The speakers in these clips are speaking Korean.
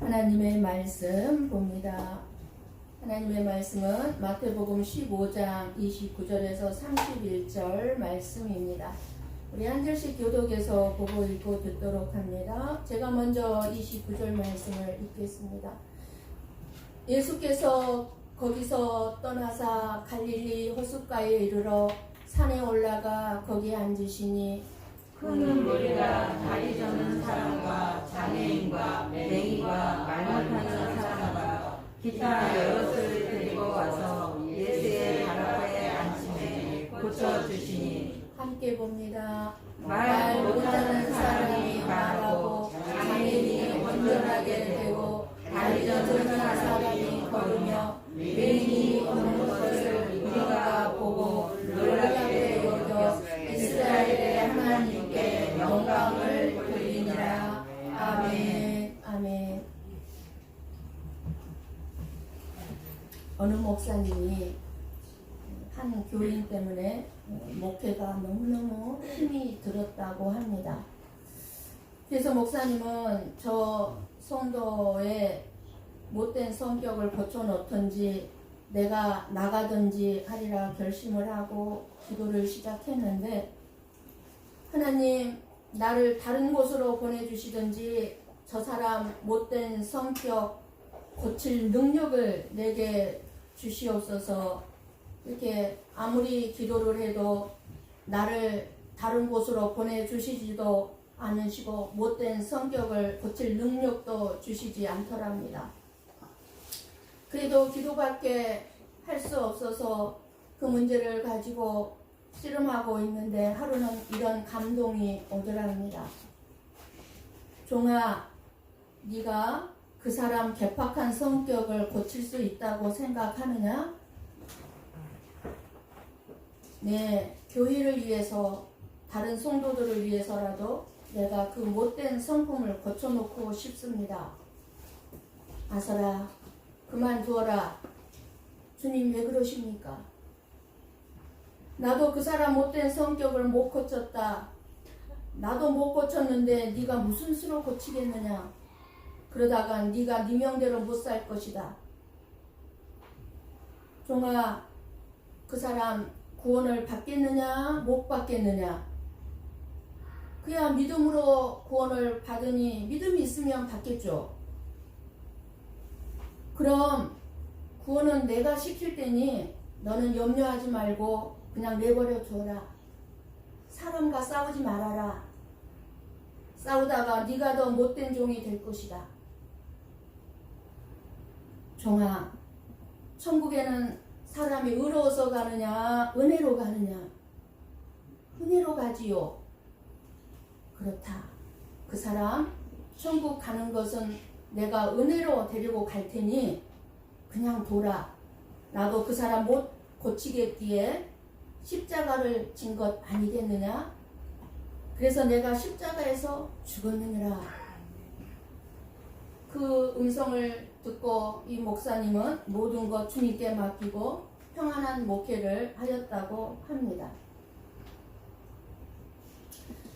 하나님의 말씀 봅니다. 하나님의 말씀은 마태복음 15장 29절에서 31절 말씀입니다. 우리 한 절씩 교독해서 보고 읽고 듣도록 합니다. 제가 먼저 29절 말씀을 읽겠습니다. 예수께서 거기서 떠나사 갈릴리 호숫가에 이르러 산에 올라가 거기 앉으시니 큰 무리가 다리 저는 사람과 장애인과 맹인과 말 못하는 사람과 기타 여럿을 데리고 와서 예수의 발 앞에 앉히매 고쳐주시니 함께 봅니다. 말 못하는 사람이 말하고 장애인이 온전하게 되고 다리 저는 사람이 걸으며 맹인이 걷는 것을 우리가 보고 놀랍게 여겨 이스라엘의 하나님께 영광을 돌리니라. 아멘. 아멘. 어느 목사님이 한 교인 때문에 목회가 너무너무 힘이 들었다고 합니다. 그래서 목사님은 저 성도의 못된 성격을 고쳐놓든지 내가 나가든지 하리라 결심을 하고 기도를 시작했는데, 하나님 나를 다른 곳으로 보내주시든지 저 사람 못된 성격 고칠 능력을 내게 주시옵소서. 이렇게 아무리 기도를 해도 나를 다른 곳으로 보내주시지도 않으시고 못된 성격을 고칠 능력도 주시지 않더랍니다. 그래도 기도밖에 할 수 없어서 그 문제를 가지고 씨름하고 있는데 하루는 이런 감동이 오더랍니다. 종아, 네가 그 사람 괴팍한 성격을 고칠 수 있다고 생각하느냐? 네, 교회를 위해서, 다른 성도들을 위해서라도 내가 그 못된 성품을 고쳐놓고 싶습니다. 아서라, 그만두어라. 주님 왜 그러십니까? 나도 그 사람 못된 성격을 못 고쳤다. 나도 못 고쳤는데 네가 무슨 수로 고치겠느냐? 그러다가 네가 네 명대로 못 살 것이다. 종아, 그 사람 구원을 받겠느냐 못 받겠느냐? 그야 믿음으로 구원을 받으니 믿음이 있으면 받겠죠. 그럼 구원은 내가 시킬 테니 너는 염려하지 말고 그냥 내버려 두어라. 사람과 싸우지 말아라. 싸우다가 네가 더 못된 종이 될 것이다. 종아, 천국에는 사람이 의로워서 가느냐 은혜로 가느냐? 은혜로 가지요. 그렇다. 그 사람 천국 가는 것은 내가 은혜로 데리고 갈 테니 그냥 둬라. 나도 그 사람 못 고치겠기에 십자가를 진 것 아니겠느냐? 그래서 내가 십자가에서 죽었느니라. 그 음성을 듣고 이 목사님은 모든 것 주님께 맡기고 평안한 목회를 하였다고 합니다.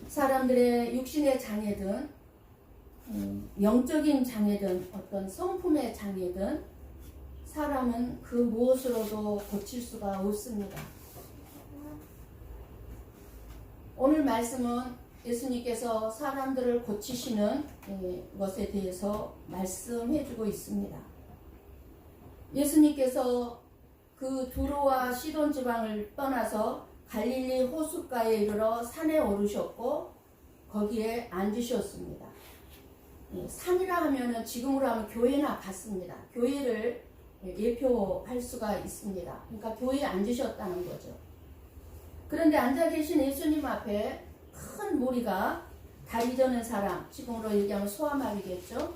사람들의 육신의 장애든 영적인 장애든 어떤 성품의 장애든 사람은 그 무엇으로도 고칠 수가 없습니다. 오늘 말씀은 예수님께서 사람들을 고치시는 것에 대해서 말씀해주고 있습니다. 예수님께서 그 두로와 시돈 지방을 떠나서 갈릴리 호숫가에 이르러 산에 오르셨고 거기에 앉으셨습니다. 산이라 하면은 지금으로 하면 교회나 같습니다. 교회를 예표할 수가 있습니다. 그러니까 교회에 앉으셨다는 거죠. 그런데 앉아 계신 예수님 앞에 큰 무리가 다리 저는 사람, 지금으로 얘기하면 소아마비겠죠.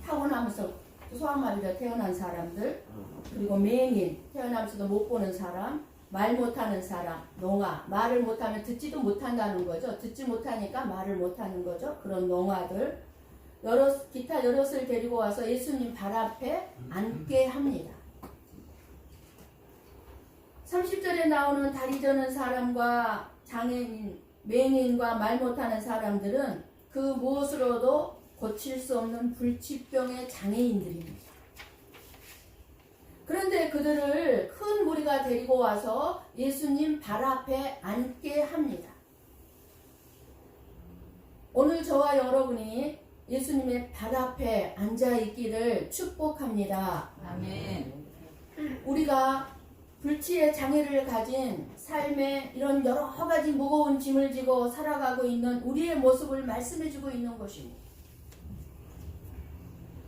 타고나면서 소아마비로 태어난 사람들, 그리고 맹인, 태어나면서도 못 보는 사람, 말 못하는 사람, 농아, 말을 못하면 듣지도 못한다는 거죠. 듣지 못하니까 말을 못하는 거죠. 그런 농아들, 기타 여럿을 데리고 와서 예수님 발 앞에 앉게 합니다. 30절에 나오는 다리 저는 사람과 장애인, 맹인과 말 못하는 사람들은 그 무엇으로도 고칠 수 없는 불치병의 장애인들입니다. 그런데 그들을 큰 무리가 데리고 와서 예수님 발 앞에 앉게 합니다. 오늘 저와 여러분이 예수님의 발 앞에 앉아 있기를 축복합니다. 아멘. 우리가 불치의 장애를 가진 삶에 이런 여러 가지 무거운 짐을 지고 살아가고 있는 우리의 모습을 말씀해주고 있는 것입니다.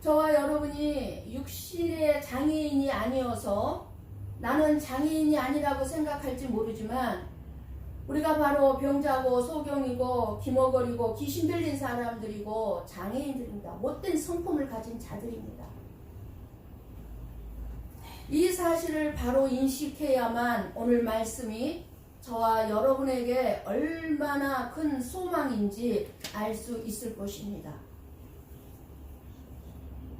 저와 여러분이 육신의 장애인이 아니어서 나는 장애인이 아니라고 생각할지 모르지만 우리가 바로 병자고 소경이고 기머거리고 귀신 들린 사람들이고 장애인들입니다. 못된 성품을 가진 자들입니다. 이 사실을 바로 인식해야만 오늘 말씀이 저와 여러분에게 얼마나 큰 소망인지 알 수 있을 것입니다.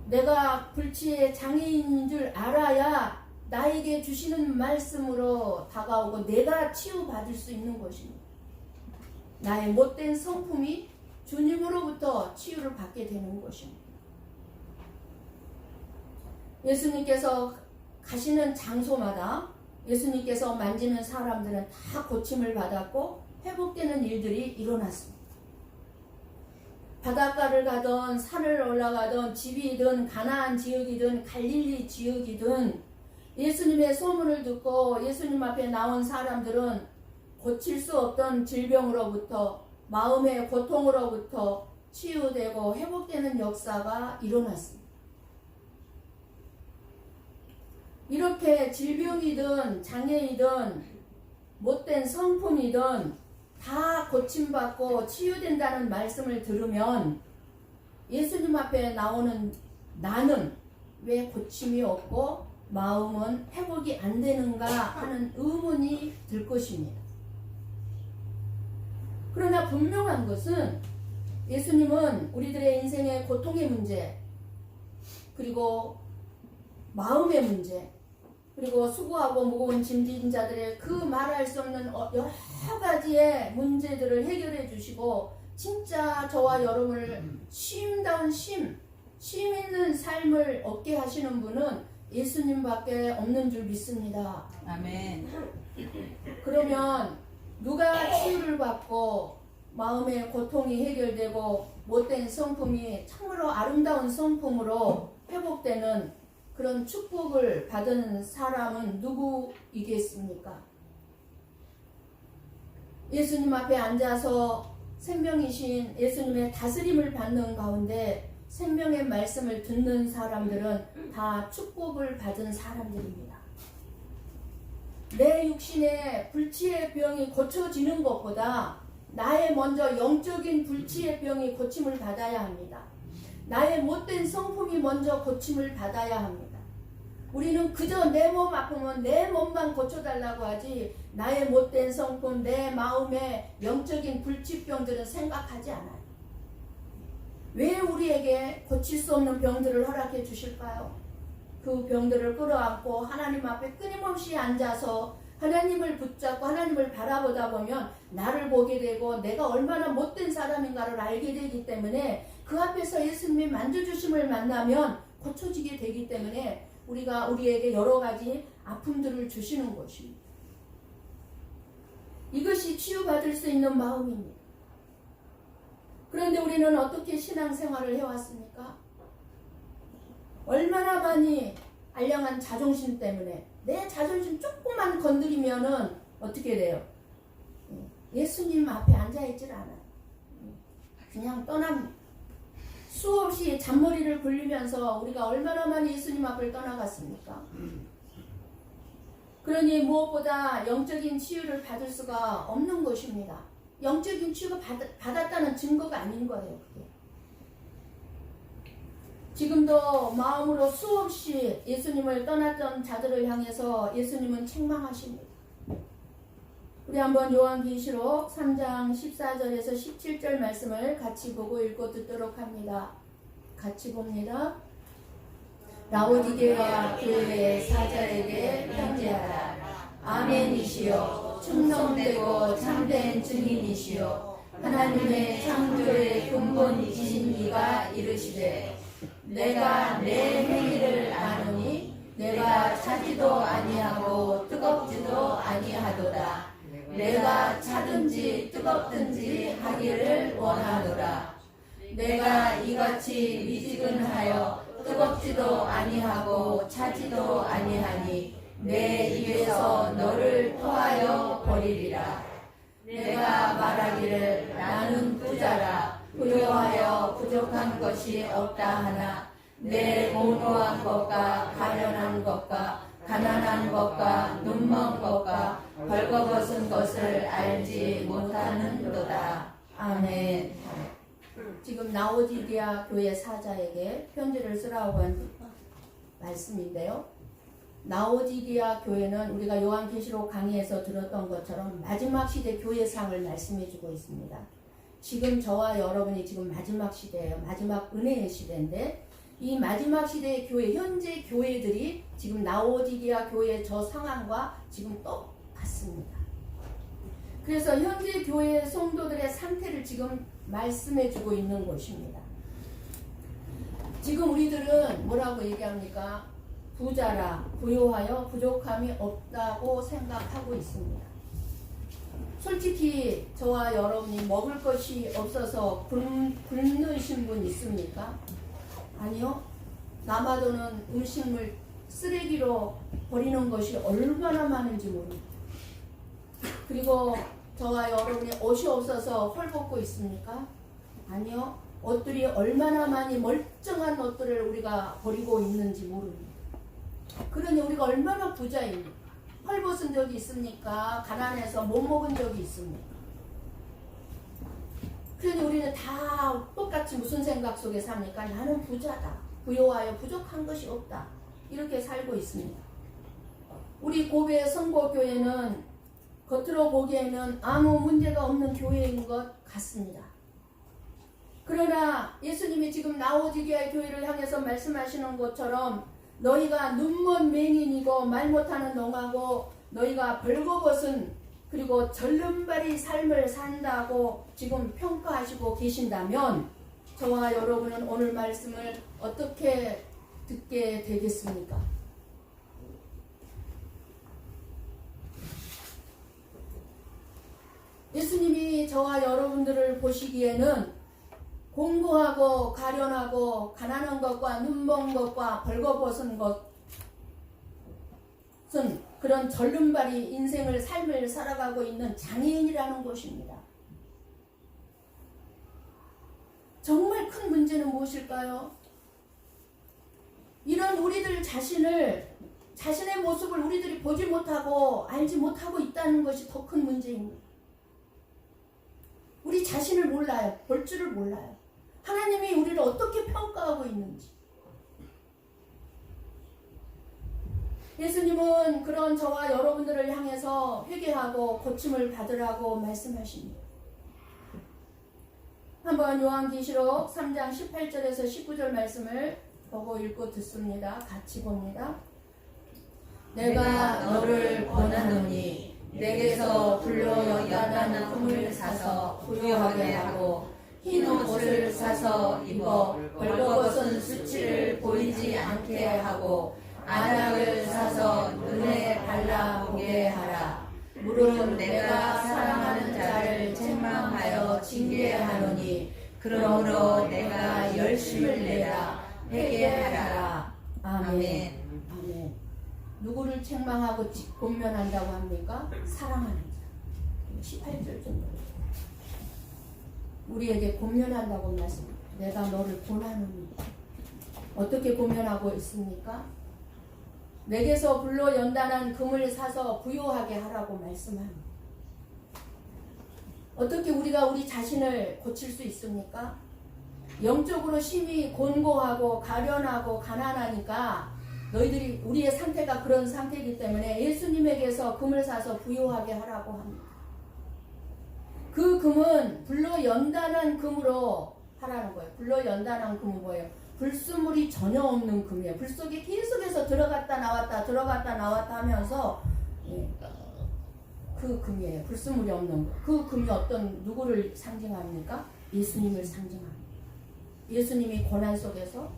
내가 불치의 장애인인 줄 알아야 나에게 주시는 말씀으로 다가오고 내가 치유받을 수 있는 것입니다. 나의 못된 성품이 주님으로부터 치유를 받게 되는 것입니다. 예수님께서 가시는 장소마다 예수님께서 만지는 사람들은 다 고침을 받았고 회복되는 일들이 일어났습니다. 바닷가를 가던 산을 올라가던 집이든 가나안 지역이든 갈릴리 지역이든 예수님의 소문을 듣고 예수님 앞에 나온 사람들은 고칠 수 없던 질병으로부터 마음의 고통으로부터 치유되고 회복되는 역사가 일어났습니다. 이렇게 질병이든 장애이든 못된 성품이든 다 고침받고 치유된다는 말씀을 들으면 예수님 앞에 나오는 나는 왜 고침이 없고 마음은 회복이 안 되는가 하는 의문이 들 것입니다. 그러나 분명한 것은 예수님은 우리들의 인생의 고통의 문제, 그리고 마음의 문제, 그리고 수고하고 무거운 짐진 자들의 그 말할 수 없는 여러 가지의 문제들을 해결해 주시고 진짜 저와 여러분을 쉼다운 쉼 있는 삶을 얻게 하시는 분은 예수님밖에 없는 줄 믿습니다. 아멘. 그러면 누가 치유를 받고 마음의 고통이 해결되고 못된 성품이 참으로 아름다운 성품으로 회복되는 그런 축복을 받은 사람은 누구이겠습니까? 예수님 앞에 앉아서 생명이신 예수님의 다스림을 받는 가운데 생명의 말씀을 듣는 사람들은 다 축복을 받은 사람들입니다. 내 육신의 불치의 병이 고쳐지는 것보다 나의 먼저 영적인 불치의 병이 고침을 받아야 합니다. 나의 못된 성품이 먼저 고침을 받아야 합니다. 우리는 그저 내 몸 아프면 내 몸만 고쳐달라고 하지 나의 못된 성품, 내 마음의 영적인 불치병들은 생각하지 않아요. 왜 우리에게 고칠 수 없는 병들을 허락해 주실까요? 그 병들을 끌어안고 하나님 앞에 끊임없이 앉아서 하나님을 붙잡고 하나님을 바라보다 보면 나를 보게 되고 내가 얼마나 못된 사람인가를 알게 되기 때문에 그 앞에서 예수님의 만져주심을 만나면 고쳐지게 되기 때문에 우리에게 여러 가지 아픔들을 주시는 것입니다. 이것이 치유받을 수 있는 마음입니다. 그런데 우리는 어떻게 신앙생활을 해왔습니까? 얼마나 많이 알량한 자존심 때문에 내 자존심 조금만 건드리면은 어떻게 돼요? 예수님 앞에 앉아있질 않아요. 그냥 떠납니다. 수없이 잔머리를 굴리면서 우리가 얼마나 많이 예수님 앞을 떠나갔습니까? 그러니 무엇보다 영적인 치유를 받을 수가 없는 것입니다. 영적인 치유가 받았다는 증거가 아닌 거예요. 그게. 지금도 마음으로 수없이 예수님을 떠났던 자들을 향해서 예수님은 책망하십니다. 우리 한번 요한계시록 3장 14절에서 17절 말씀을 같이 보고 읽고 듣도록 합니다. 같이 봅니다. 라오디게아 교회의 사자에게 편지하라. 아멘이시요 충성되고 참된 증인이시요 하나님의 창조의 근본이신 이가 이르시되 내가 내 행위를 아노니 내가 차지도 아니하고 뜨겁지도 아니하도다. 내가 차든지 뜨겁든지 하기를 원하노라. 내가 이같이 미지근하여 뜨겁지도 아니하고 차지도 아니하니 내 입에서 너를 토하여 버리리라. 내가 말하기를 나는 부자라 부요하여 부족한 것이 없다 하나 내 공허한 것과 가련한 것과 가난한 것과 눈먼 것과 벌거벗은 것을 알지 못하는도다. 아멘. 지금 라오디게아 교회 사자에게 편지를 쓰라고 한 말씀인데요. 라오디게아 교회는 우리가 요한계시록 강의에서 들었던 것처럼 마지막 시대 교회상을 말씀해주고 있습니다. 지금 저와 여러분이 지금 마지막 시대예요. 마지막 은혜의 시대인데 이 마지막 시대의 교회, 현재 교회들이 지금 라오디게아 교회의 저 상황과 지금 똑같습니다. 그래서 현재 교회 성도들의 상태를 지금 말씀해주고 있는 것입니다. 지금 우리들은 뭐라고 얘기합니까? 부자라 부요하여 부족함이 없다고 생각하고 있습니다. 솔직히 저와 여러분이 먹을 것이 없어서 굶으신 분 있습니까? 아니요. 남아도는 음식물 쓰레기로 버리는 것이 얼마나 많은지 모릅니다. 그리고 저와 여러분이 옷이 없어서 헐벗고 있습니까? 아니요. 옷들이 얼마나 많이 멀쩡한 옷들을 우리가 버리고 있는지 모릅니다. 그러니 우리가 얼마나 부자입니까? 헐벗은 적이 있습니까? 가난해서 못 먹은 적이 있습니까? 그러니 우리는 다 똑같이 무슨 생각 속에 삽니까? 나는 부자다. 부요하여 부족한 것이 없다. 이렇게 살고 있습니다. 우리 고베 성보교회는 겉으로 보기에는 아무 문제가 없는 교회인 것 같습니다. 그러나 예수님이 지금 라오디게아 교회를 향해서 말씀하시는 것처럼 너희가 눈먼 맹인이고 말 못하는 농하고 너희가 벌거벗은 그리고 절름발이 삶을 산다고 지금 평가하시고 계신다면 저와 여러분은 오늘 말씀을 어떻게 듣게 되겠습니까? 예수님이 저와 여러분들을 보시기에는 공고하고 가련하고 가난한 것과 눈먼 것과 벌거벗은 것은 그런 절름발이 인생을 삶을 살아가고 있는 장애인이라는 것입니다. 정말 큰 문제는 무엇일까요? 이런 우리들 자신의 모습을 우리들이 보지 못하고 알지 못하고 있다는 것이 더 큰 문제입니다. 우리 자신을 몰라요. 볼 줄을 몰라요. 하나님이 우리를 어떻게 평가하고 있는지. 예수님은 그런 저와 여러분들을 향해서 회개하고 고침을 받으라고 말씀하십니다. 한번 요한계시록 3장 18절에서 19절 말씀을 보고 읽고 듣습니다. 같이 봅니다. 내가 너를 권하노니 내게서 불로 연단하는 금을 사서 부유하게 하고 흰 옷을 사서 입어 벌거벗은 수치를 보이지 않게 하고 안약을 사서 눈에 발라보게 하라. 무릇 내가 사랑하는 자를 책망하여 징계하노니 그러므로 내가 열심을 내라 회개하라. 아멘. 아멘. 누구를 책망하고 권면한다고 합니까? 사랑하는 자. 18절 정도. 우리에게 권면한다고 말씀합니다. 내가 너를 권하노니. 어떻게 권면하고 있습니까? 내게서 불로 연단한 금을 사서 부요하게 하라고 말씀합니다. 어떻게 우리가 우리 자신을 고칠 수 있습니까? 영적으로 심히 곤고하고 가련하고 가난하니까 너희들이 우리의 상태가 그런 상태이기 때문에 예수님에게서 금을 사서 부요하게 하라고 합니다. 그 금은 불로 연단한 금으로 하라는 거예요. 불로 연단한 금은 뭐예요? 불순물이 전혀 없는 금이에요. 불 속에 계속해서 들어갔다 나왔다 하면서 그 금이에요. 불순물이 없는 거. 그 금이 어떤 누구를 상징합니까? 예수님을 상징합니다. 예수님이 고난 속에서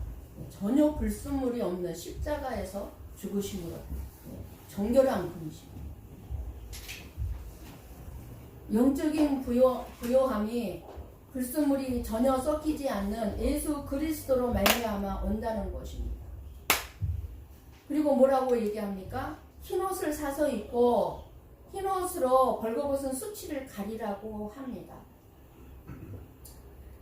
전혀 불순물이 없는 십자가에서 죽으심으로 정결한 금이십니다. 영적인 부요함이 불순물이 전혀 섞이지 않는 예수 그리스도로 말미암아 온다는 것입니다. 그리고 뭐라고 얘기합니까? 흰옷을 사서 입고 흰옷으로 벌거벗은 수치를 가리라고 합니다.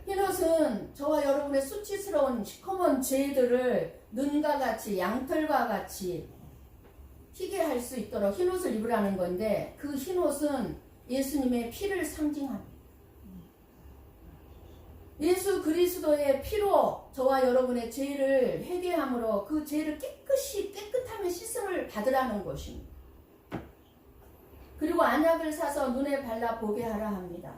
흰옷은 저와 여러분의 수치스러운 시커먼 죄들을 눈과 같이 양털과 같이 희게 할 수 있도록 흰옷을 입으라는 건데, 그 흰옷은 예수님의 피를 상징합니다. 예수 그리스도의 피로 저와 여러분의 죄를 회개함으로 그 죄를 깨끗하면 씻음을 받으라는 것입니다. 그리고 안약을 사서 눈에 발라 보게 하라 합니다.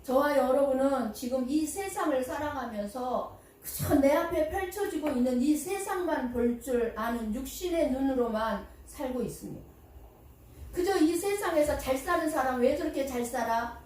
저와 여러분은 지금 이 세상을 살아가면서 그저 내 앞에 펼쳐지고 있는 이 세상만 볼 줄 아는 육신의 눈으로만 살고 있습니다. 그저 이 세상에서 잘 사는 사람 왜 저렇게 잘 살아?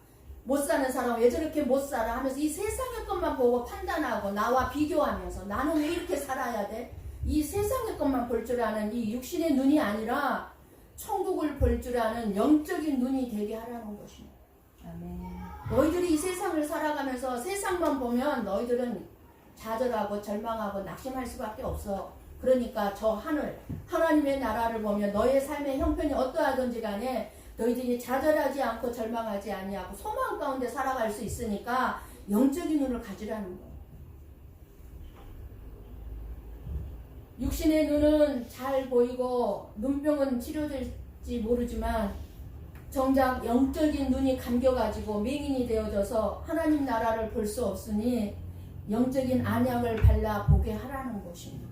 못 사는 사람 왜 저렇게 못 살아? 하면서 이 세상의 것만 보고 판단하고 나와 비교하면서 나는 왜 이렇게 살아야 돼? 이 세상의 것만 볼 줄 아는 이 육신의 눈이 아니라 천국을 볼 줄 아는 영적인 눈이 되게 하라는 것입니다. 아멘. 너희들이 이 세상을 살아가면서 세상만 보면 너희들은 좌절하고 절망하고 낙심할 수밖에 없어. 그러니까 저 하늘 하나님의 나라를 보면 너의 삶의 형편이 어떠하든지 간에 너희들이 좌절하지 않고 절망하지 아니하고 소망 가운데 살아갈 수 있으니까 영적인 눈을 가지라는 거예요. 육신의 눈은 잘 보이고 눈병은 치료될지 모르지만 정작 영적인 눈이 감겨가지고 맹인이 되어져서 하나님 나라를 볼 수 없으니 영적인 안약을 발라 보게 하라는 것입니다.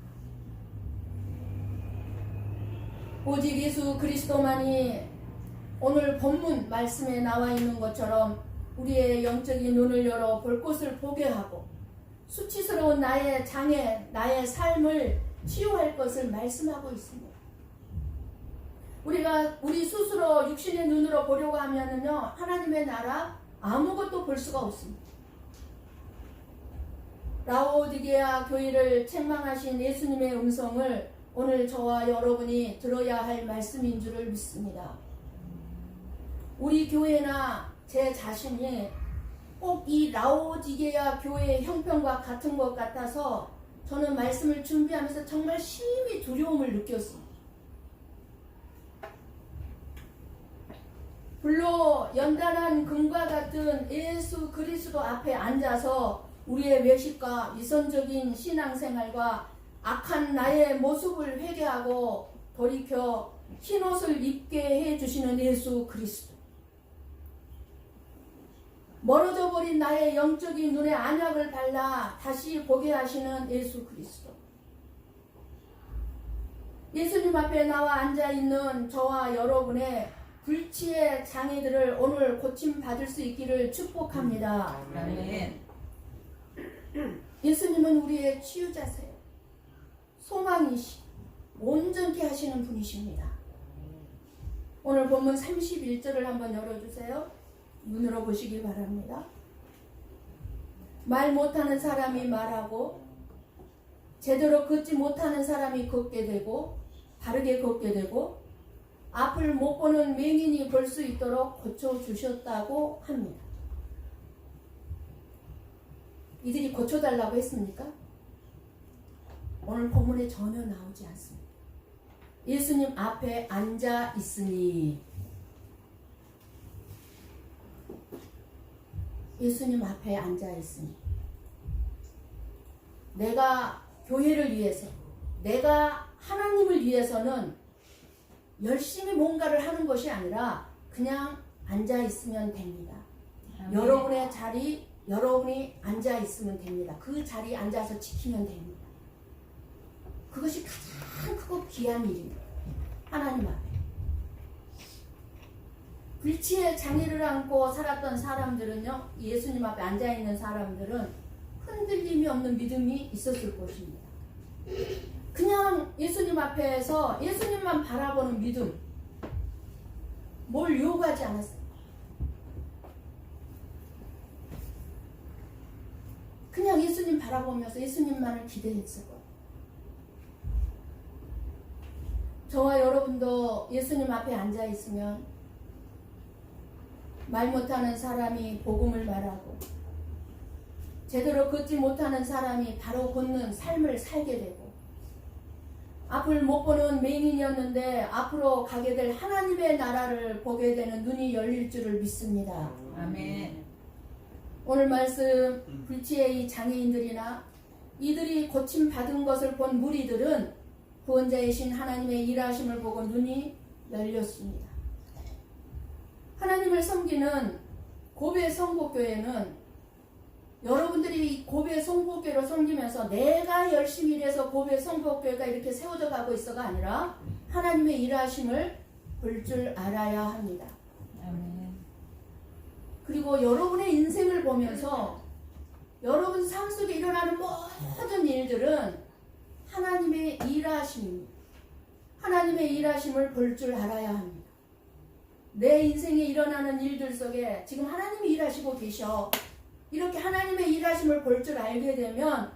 오직 예수 그리스도만이 오늘 본문 말씀에 나와 있는 것처럼 우리의 영적인 눈을 열어 볼 것을 보게 하고 수치스러운 나의 장애, 나의 삶을 치유할 것을 말씀하고 있습니다. 우리가 우리 스스로 육신의 눈으로 보려고 하면은요, 하나님의 나라 아무것도 볼 수가 없습니다. 라오디게아 교회를 책망하신 예수님의 음성을 오늘 저와 여러분이 들어야 할 말씀인 줄을 믿습니다. 우리 교회나 제 자신이 꼭 이 라오디게아 교회의 형편과 같은 것 같아서 저는 말씀을 준비하면서 정말 심히 두려움을 느꼈습니다. 불로 연단한 금과 같은 예수 그리스도 앞에 앉아서 우리의 외식과 위선적인 신앙생활과 악한 나의 모습을 회개하고 돌이켜 흰옷을 입게 해주시는 예수 그리스도, 멀어져 버린 나의 영적인 눈에 안약을 발라 다시 보게 하시는 예수 그리스도, 예수님 앞에 나와 앉아있는 저와 여러분의 불치의 장애들을 오늘 고침받을 수 있기를 축복합니다. 아멘. 예수님은 우리의 치유자세요. 소망이시, 온전케 하시는 분이십니다. 오늘 본문 31절을 한번 열어주세요. 눈으로 보시길 바랍니다. 말 못하는 사람이 말하고 제대로 걷지 못하는 사람이 걷게 되고 바르게 걷게 되고 앞을 못 보는 맹인이 볼 수 있도록 고쳐주셨다고 합니다. 이들이 고쳐달라고 했습니까? 오늘 본문에 전혀 나오지 않습니다. 예수님 앞에 앉아 있으니, 예수님 앞에 앉아 있으니 내가 교회를 위해서, 내가 하나님을 위해서는 열심히 뭔가를 하는 것이 아니라 그냥 앉아 있으면 됩니다. 아멘. 여러분의 자리, 여러분이 앉아 있으면 됩니다. 그 자리에 앉아서 지키면 됩니다. 그것이 가장 크고 귀한 일입니다. 하나님 앞에. 불치의 장애를 안고 살았던 사람들은요, 예수님 앞에 앉아있는 사람들은 흔들림이 없는 믿음이 있었을 것입니다. 그냥 예수님 앞에서 예수님만 바라보는 믿음, 뭘 요구하지 않았어요. 그냥 예수님 바라보면서 예수님만을 기대했을 거예요. 저와 여러분도 예수님 앞에 앉아 있으면 말 못하는 사람이 복음을 말하고 제대로 걷지 못하는 사람이 바로 걷는 삶을 살게 되고 앞을 못 보는 맹인이었는데 앞으로 가게 될 하나님의 나라를 보게 되는 눈이 열릴 줄을 믿습니다. 아멘. 오늘 말씀 불치의 장애인들이나 이들이 고침받은 것을 본 무리들은 구원자이신 하나님의 일하심을 보고 눈이 열렸습니다. 하나님을 섬기는 고배 성복교회는 여러분들이 고배 성복교회로 섬기면서 내가 열심히 일해서 고배 성복교회가 이렇게 세워져 가고 있어가 아니라 하나님의 일하심을 볼 줄 알아야 합니다. 아멘. 그리고 여러분의 인생을 보면서 여러분 삶 속에 일어나는 모든 일들은 하나님의 일하심입니다. 하나님의 일하심을 볼 줄 알아야 합니다. 내 인생에 일어나는 일들 속에 지금 하나님이 일하시고 계셔. 이렇게 하나님의 일하심을 볼 줄 알게 되면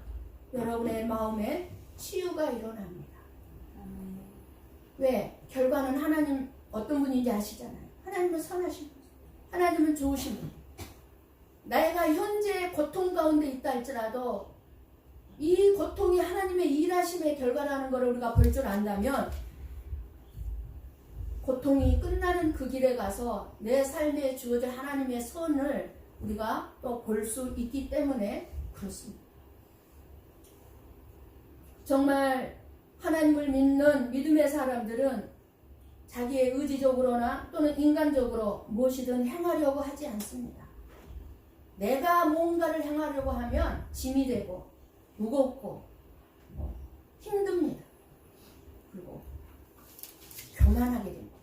여러분의 마음에 치유가 일어납니다. 왜? 결과는 하나님 어떤 분인지 아시잖아요. 하나님은 선하신 분, 하나님은 좋으신 분. 내가 현재 고통 가운데 있다 할지라도 이 고통이 하나님의 일하심의 결과라는 것을 우리가 볼 줄 안다면 고통이 끝나는 그 길에 가서 내 삶에 주어질 하나님의 선을 우리가 또 볼 수 있기 때문에 그렇습니다. 정말 하나님을 믿는 믿음의 사람들은 자기의 의지적으로나 또는 인간적으로 무엇이든 행하려고 하지 않습니다. 내가 뭔가를 행하려고 하면 짐이 되고 무겁고 힘듭니다. 그리고 교만하게 됩니다.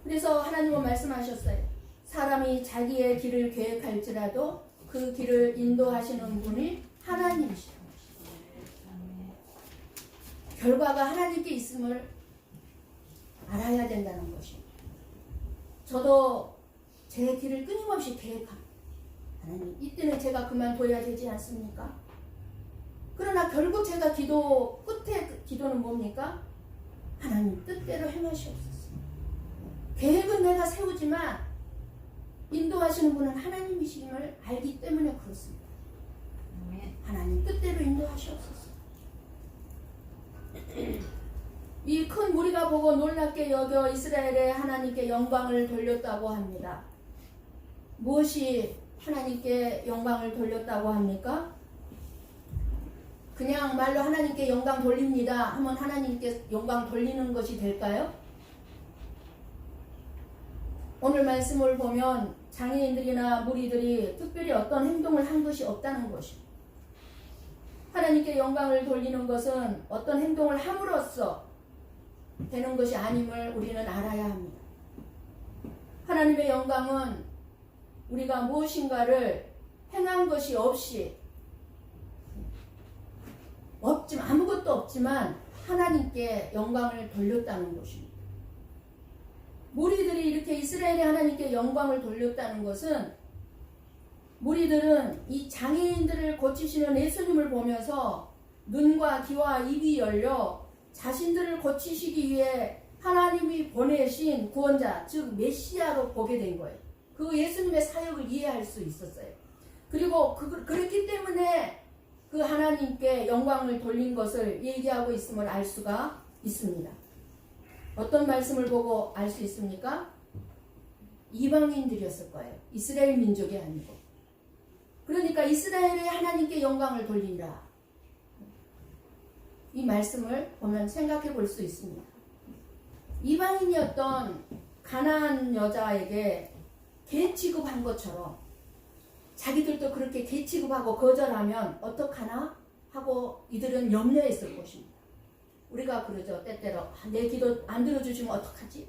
그래서 하나님은 말씀하셨어요. 사람이 자기의 길을 계획할지라도 그 길을 인도하시는 분이 하나님이시다. 결과가 하나님께 있음을 알아야 된다는 것입니다. 저도 제 길을 끊임없이 계획합니다. 하나님, 이때는 제가 그만둬야 되지 않습니까? 그러나 결국 제가 기도 끝에 기도는 뭡니까? 하나님 뜻대로 행하시옵소서. 계획은 내가 세우지만 인도하시는 분은 하나님이심을 알기 때문에 그렇습니다. 하나님 뜻대로 인도하시옵소서. 이 큰 무리가 보고 놀랍게 여겨 이스라엘에 하나님께 영광을 돌렸다고 합니다. 무엇이 하나님께 영광을 돌렸다고 합니까? 그냥 말로 하나님께 영광 돌립니다 하면 하나님께 영광 돌리는 것이 될까요? 오늘 말씀을 보면 장애인들이나 무리들이 특별히 어떤 행동을 한 것이 없다는 것입니다. 하나님께 영광을 돌리는 것은 어떤 행동을 함으로써 되는 것이 아님을 우리는 알아야 합니다. 하나님의 영광은 우리가 무엇인가를 행한 것이 없이 아무것도 없지만 하나님께 영광을 돌렸다는 것입니다. 무리들이 이렇게 이스라엘의 하나님께 영광을 돌렸다는 것은 무리들은 이 장애인들을 고치시는 예수님을 보면서 눈과 귀와 입이 열려 자신들을 고치시기 위해 하나님이 보내신 구원자, 즉 메시아로 보게 된 거예요. 그 예수님의 사역을 이해할 수 있었어요. 그리고 그렇기 때문에 그 하나님께 영광을 돌린 것을 얘기하고 있음을 알 수가 있습니다. 어떤 말씀을 보고 알 수 있습니까? 이방인들이었을 거예요. 이스라엘 민족이 아니고. 그러니까 이스라엘의 하나님께 영광을 돌리라. 이 말씀을 보면 생각해 볼 수 있습니다. 이방인이었던 가나안 여자에게 개 취급한 것처럼 자기들도 그렇게 개 취급하고 거절하면 어떡하나 하고 이들은 염려했을 것입니다. 우리가 그러죠. 때때로 내 기도 안 들어주시면 어떡하지?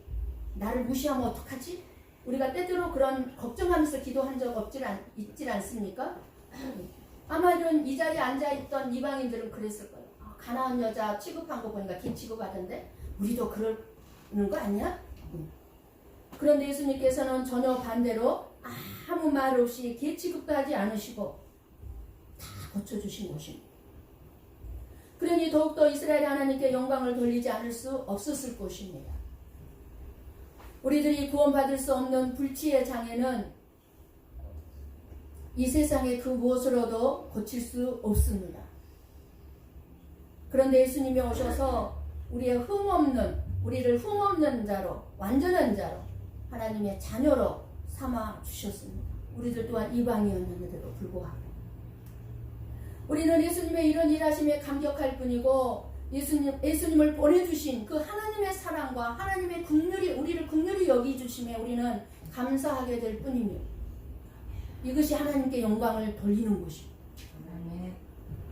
나를 무시하면 어떡하지? 우리가 때때로 그런 걱정하면서 기도한 적 있질 않습니까? 아마 이 자리에 앉아있던 이방인들은 그랬을 거예요. 가나안 여자 취급한 거 보니까 개 취급하던데 우리도 그러는 거 아니야? 그런데 예수님께서는 전혀 반대로 아무 말 없이 개취급도 하지 않으시고 다 고쳐주신 것입니다. 그러니 더욱더 이스라엘 하나님께 영광을 돌리지 않을 수 없었을 것입니다. 우리들이 구원받을 수 없는 불치의 장애는 이 세상의 그 무엇으로도 고칠 수 없습니다. 그런데 예수님이 오셔서 우리를 흠없는 자로, 완전한 자로 하나님의 자녀로 삼아 주셨습니다. 우리들 또한 이방이었는데도 불구하고 우리는 예수님의 이런 일하심에 감격할 뿐이고 예수님을 보내주신 그 하나님의 사랑과 하나님의 우리를 긍휼히 여기주심에 우리는 감사하게 될 뿐입니다. 이것이 하나님께 영광을 돌리는 것입니다.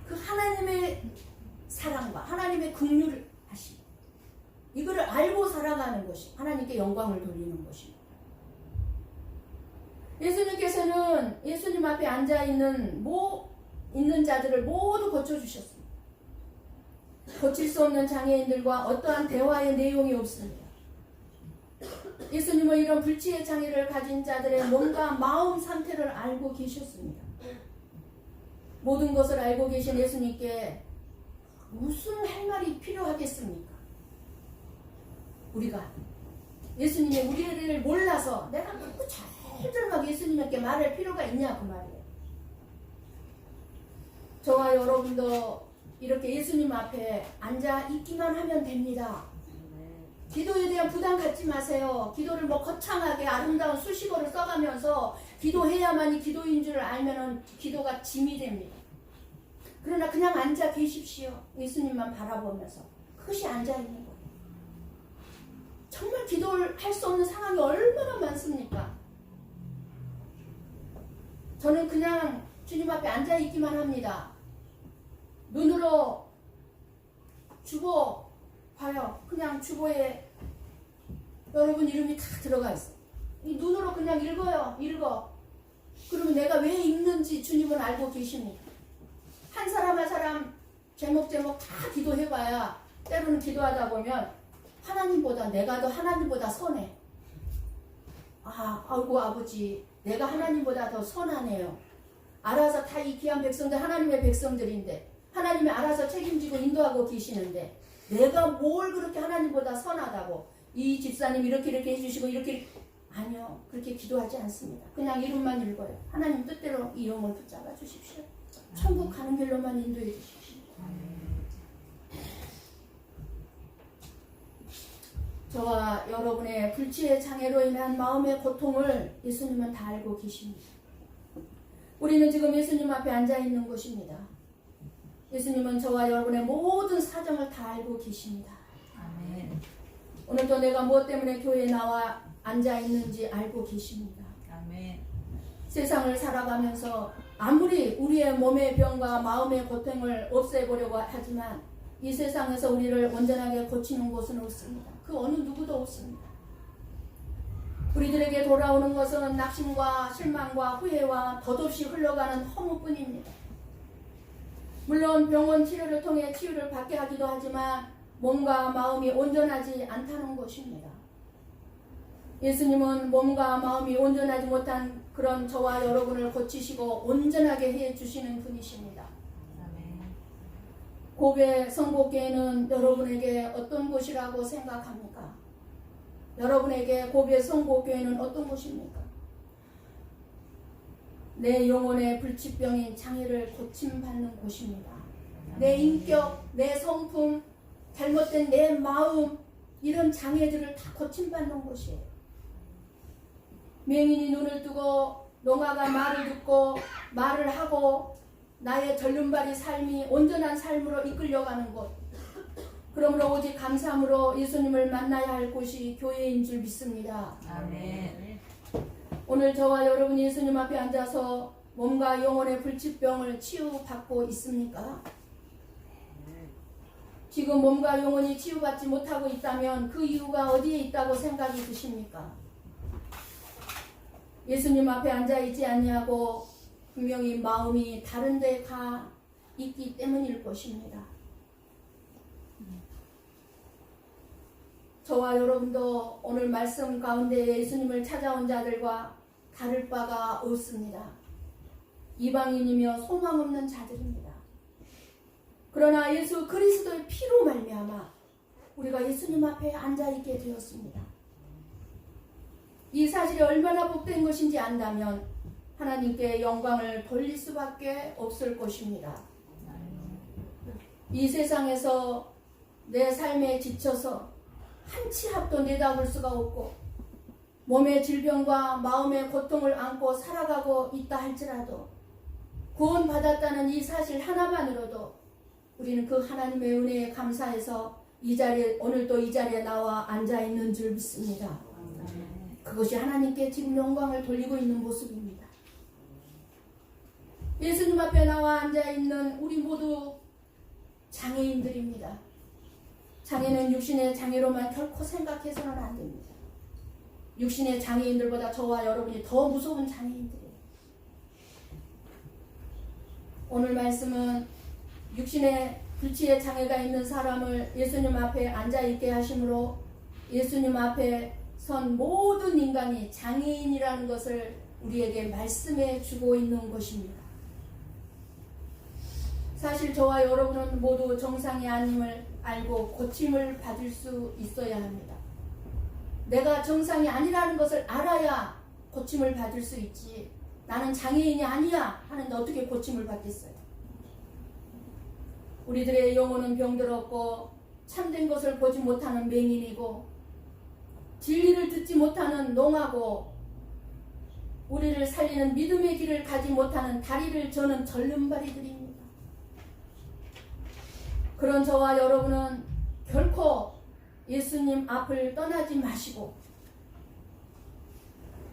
그 하나님의 사랑과 하나님의 긍휼을 하심, 이거를 알고 살아가는 것이 하나님께 영광을 돌리는 것입니다. 예수님께서는 예수님 앞에 앉아있는 있는 자들을 모두 고쳐주셨습니다. 고칠 수 없는 장애인들과 어떠한 대화의 내용이 없습니다. 예수님은 이런 불치의 장애를 가진 자들의 몸과 마음 상태를 알고 계셨습니다. 모든 것을 알고 계신 예수님께 무슨 할 말이 필요하겠습니까? 우리가 예수님이 우리를 몰라서 내가 그 잘들막 예수님께 말할 필요가 있냐 그 말이에요. 저와 여러분도 이렇게 예수님 앞에 앉아 있기만 하면 됩니다. 기도에 대한 부담 갖지 마세요. 기도를 거창하게 아름다운 수식어를 써가면서 기도해야만이 기도인 줄 알면은 기도가 짐이 됩니다. 그러나 그냥 앉아 계십시오. 예수님만 바라보면서. 그것이 앉아 있는 거예요. 정말 기도를 할 수 없는 상황이 얼마나 많습니까? 저는 그냥 주님 앞에 앉아 있기만 합니다. 눈으로 주보 봐요. 그냥 주보에 여러분 이름이 다 들어가 있어. 이 눈으로 그냥 읽어. 그러면 내가 왜 읽는지 주님은 알고 계십니다. 한 사람 한 사람 제목 다 기도해봐야 때로는 기도하다 보면 내가 더 하나님보다 선해. 아이고 아버지, 내가 하나님보다 더 선하네요. 알아서 다 이 귀한 백성들 하나님의 백성들인데 하나님이 알아서 책임지고 인도하고 계시는데 내가 뭘 그렇게 하나님보다 선하다고, 이 집사님 이렇게 해주시고 이렇게, 아니요, 그렇게 기도하지 않습니다. 그냥 이름만 읽어요. 하나님 뜻대로 이 영혼 붙잡아 주십시오. 천국 가는 길로만 인도해 주십시오. 저와 여러분의 불치의 장애로 인한 마음의 고통을 예수님은 다 알고 계십니다. 우리는 지금 예수님 앞에 앉아 있는 것입니다. 예수님은 저와 여러분의 모든 사정을 다 알고 계십니다. 아멘. 오늘도 내가 무엇 때문에 교회에 나와 앉아 있는지 알고 계십니다. 아멘. 세상을 살아가면서 아무리 우리의 몸의 병과 마음의 고통을 없애보려고 하지만 이 세상에서 우리를 온전하게 고치는 곳은 없습니다. 그 어느 누구도 없습니다. 우리들에게 돌아오는 것은 낙심과 실망과 후회와 덧없이 흘러가는 허무뿐입니다. 물론 병원 치료를 통해 치유를 받게 하기도 하지만 몸과 마음이 온전하지 않다는 것입니다. 예수님은 몸과 마음이 온전하지 못한 그런 저와 여러분을 고치시고 온전하게 해주시는 분이십니다. 고베 성곡교회는 여러분에게 어떤 곳이라고 생각합니까? 여러분에게 고베 성곡교회는 어떤 곳입니까? 내 영혼의 불치병인 장애를 고침받는 곳입니다. 내 인격, 내 성품, 잘못된 내 마음, 이런 장애들을 다 고침받는 곳이에요. 맹인이 눈을 뜨고 농아가 말을 듣고 말을 하고 나의 절름발이 삶이 온전한 삶으로 이끌려가는 곳. 그러므로 오직 감사함으로 예수님을 만나야 할 곳이 교회인 줄 믿습니다. 아멘. 오늘 저와 여러분이 예수님 앞에 앉아서 몸과 영혼의 불치병을 치유받고 있습니까? 지금 몸과 영혼이 치유받지 못하고 있다면 그 이유가 어디에 있다고 생각이 드십니까? 예수님 앞에 앉아있지 않냐고 분명히 마음이 다른 데 가 있기 때문일 것입니다. 저와 저와 여러분도 오늘 말씀 가운데 예수님을 찾아온 자들과 다를 바가 없습니다. 이방인이며 소망 없는 자들입니다. 그러나 예수 그리스도의 피로 말미암아 우리가 예수님 앞에 앉아있게 되었습니다. 이 사실이 얼마나 복된 것인지 안다면 하나님께 영광을 돌릴 수밖에 없을 것입니다. 이 세상에서 내 삶에 지쳐서 한 치 앞도 내다볼 수가 없고 몸의 질병과 마음의 고통을 안고 살아가고 있다 할지라도 구원받았다는 이 사실 하나만으로도 우리는 그 하나님의 은혜에 감사해서 이 자리에 오늘도 이 자리에 나와 앉아있는 줄 믿습니다. 그것이 하나님께 지금 영광을 돌리고 있는 모습입니다. 예수님 앞에 나와 앉아있는 우리 모두 장애인들입니다. 장애는 육신의 장애로만 결코 생각해서는 안 됩니다. 육신의 장애인들보다 저와 여러분이 더 무서운 장애인들이에요. 오늘 말씀은 육신의 불치의 장애가 있는 사람을 예수님 앞에 앉아있게 하심으로 예수님 앞에 선 모든 인간이 장애인이라는 것을 우리에게 말씀해 주고 있는 것입니다. 사실 저와 여러분은 모두 정상이 아님을 알고 고침을 받을 수 있어야 합니다. 내가 정상이 아니라는 것을 알아야 고침을 받을 수 있지, 나는 장애인이 아니야 하는데 어떻게 고침을 받겠어요? 우리들의 영혼은 병들었고 참된 것을 보지 못하는 맹인이고 진리를 듣지 못하는 농하고 우리를 살리는 믿음의 길을 가지 못하는 다리를 저는 절름발이들입니다. 그런 저와 여러분은 결코 예수님 앞을 떠나지 마시고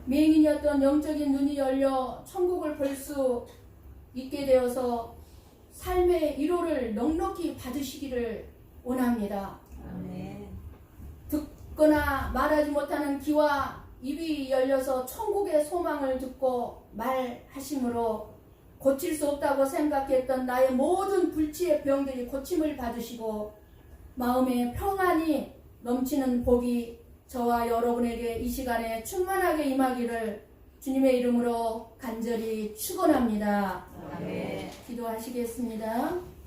맹인이었던 영적인 눈이 열려 천국을 볼 수 있게 되어서 삶의 위로를 넉넉히 받으시기를 원합니다. 아멘. 듣거나 말하지 못하는 귀와 입이 열려서 천국의 소망을 듣고 말하심으로 고칠 수 없다고 생각했던 나의 모든 불치의 병들이 고침을 받으시고 마음에 평안이 넘치는 복이 저와 여러분에게 이 시간에 충만하게 임하기를 주님의 이름으로 간절히 축원합니다. 아멘. 기도하시겠습니다.